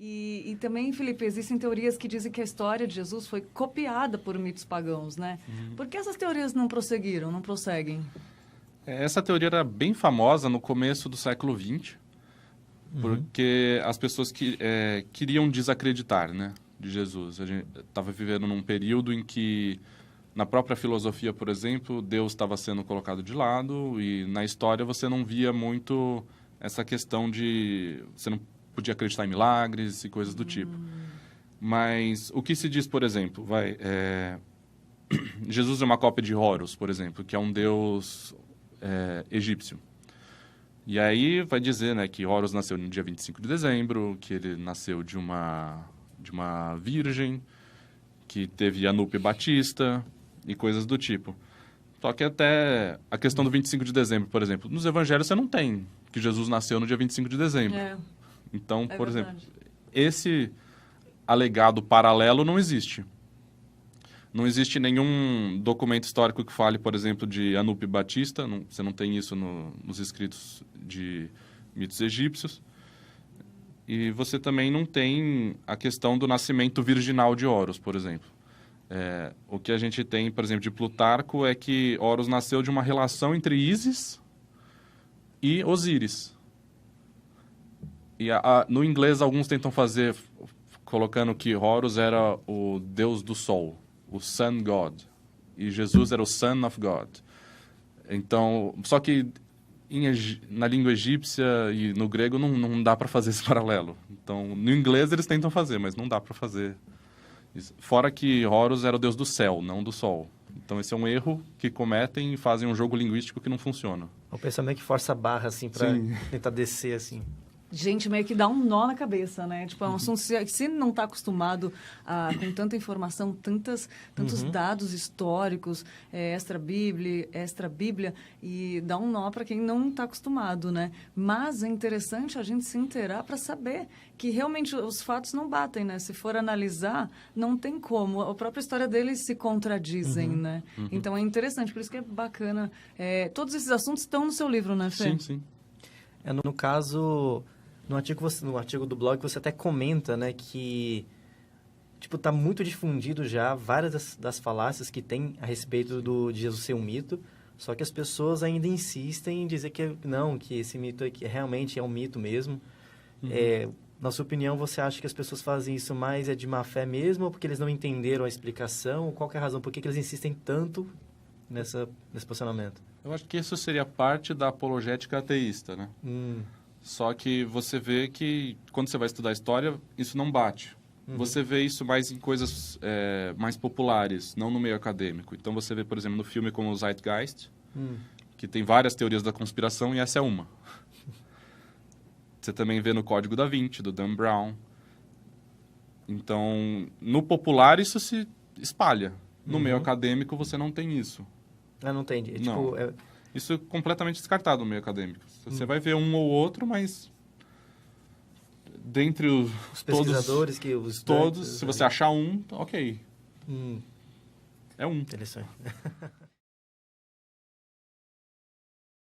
E também, Felipe, existem teorias que dizem que a história de Jesus foi copiada por mitos pagãos, né? Por que essas teorias não prosseguiram, não prosseguem? Essa teoria era bem famosa no começo do século XX, porque as pessoas queriam desacreditar, né, de Jesus. A gente estava vivendo num período em que, na própria filosofia, por exemplo, Deus estava sendo colocado de lado, e na história você não via muito essa questão de... Você não podia acreditar em milagres e coisas do tipo. Mas o que se diz, por exemplo, Jesus é uma cópia de Horus, por exemplo, que é um deus egípcio. E aí vai dizer, né, que Horus nasceu no dia 25 de dezembro, que ele nasceu de uma virgem, que teve Anup e Batista e coisas do tipo. Só que até a questão do 25 de dezembro, por exemplo, nos evangelhos você não tem que Jesus nasceu no dia 25 de dezembro. Então, por exemplo, esse alegado paralelo não existe. Não existe nenhum documento histórico que fale, por exemplo, de Anup e Batista. Você não tem isso nos escritos de mitos egípcios. E você também não tem a questão do nascimento virginal de Horus, por exemplo. O que a gente tem, por exemplo, de Plutarco é que Horus nasceu de uma relação entre Ísis e Osíris. E no inglês, alguns tentam fazer, colocando que Horus era o deus do sol, o Sun God, e Jesus era o Son of God. Então, só que na língua egípcia e no grego não dá para fazer esse paralelo. Então, no inglês eles tentam fazer, mas não dá para fazer isso. Fora que Horus era o deus do céu, não do sol. Então, esse é um erro que cometem e fazem um jogo linguístico que não funciona. O pensamento que força a barra, assim, para tentar descer, assim. Gente, meio que dá um nó na cabeça, né? Tipo, é um assunto, se não está acostumado com tanta informação, tantos dados históricos, extra-bíblia, e dá um nó para quem não está acostumado, né? Mas é interessante a gente se inteirar para saber que realmente os fatos não batem, né? Se for analisar, não tem como. A própria história deles se contradizem, né? Então, é interessante, por isso que é bacana. Todos esses assuntos estão no seu livro, né, Fê? Sim, sim. No caso... No artigo do blog, você até comenta, né, que tipo, tá muito difundido já várias das falácias que tem a respeito de Jesus ser um mito, só que as pessoas ainda insistem em dizer que não, que esse mito aqui realmente é um mito mesmo. Na sua opinião, você acha que as pessoas fazem isso mais de má fé mesmo, ou porque eles não entenderam a explicação? Qual que é a razão? Por que eles insistem tanto nesse posicionamento? Eu acho que isso seria parte da apologética ateísta, né? Só que você vê que, quando você vai estudar história, isso não bate. Você vê isso mais em coisas mais populares, não no meio acadêmico. Então, você vê, por exemplo, no filme como o Zeitgeist, que tem várias teorias da conspiração, e essa é uma. Você também vê no Código da Vinci, do Dan Brown. Então, no popular, isso se espalha. No meio acadêmico, você não tem isso. Não entendi. Não. Isso é completamente descartado no meio acadêmico. Você vai ver um ou outro, mas dentre os pesquisadores, todos, se você achar um, ok. É um. Interessante.